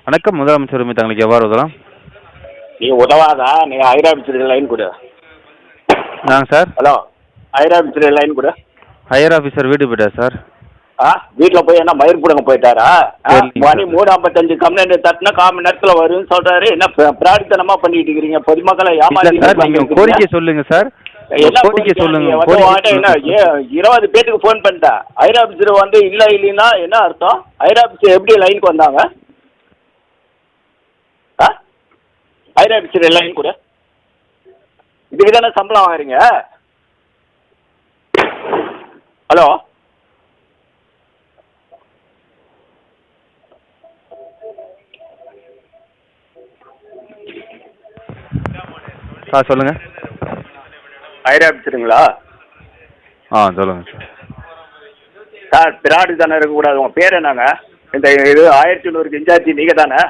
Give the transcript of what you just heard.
வணக்கம் முதலமைச்சர் தங்களுக்கு எவ்வாறு உதவலாம்? நீ உதவாதா, நீ ஹைராபிச்சரி லைன் கொடு. சார் ஹலோ, ஹைராபிச்சரி லைன் கொடு. ஹையர் ஆஃபீஸர் வீட்டுக்கு போயிட்டார் சார். வீட்டில் போய் என்ன மயிர் பிடுங்க போயிட்டாரா? மணி 3:55 கம்ப்ளைண்ட் தட்டினா 1/4 மணி நேரத்தில் வரும்னு சொல்றாரு. என்ன பிராடித்தனமா பண்ணிட்டு இருக்கிறீங்க? பொதுமக்களை ஏமாத்தி கோரிக்கை சொல்லுங்க சார். என்ன கோரிக்கை சொல்லுங்க? 20 பேருக்கு ஃபோன் பண்ணிட்டேன். ஹைராபிச்சர் வந்து இல்லைன்னா என்ன அர்த்தம்? ஹைராபிச்சர் எப்படி லைனுக்கு வந்தாங்க? ஹைராபிச்சர் லைன் கூட இதுக்கு தானே சம்பளம் வாங்குறீங்க? ஹலோ, சொல்லுங்க. ஹைராபிச்சருங்களா? சொல்லுங்க சார். சார் பிராடு தானே இருக்கக்கூடாது. உங்கள் பேர் என்னங்க? இந்த இது 1100க்கு இன்சார்ஜி நீங்கள் தானே?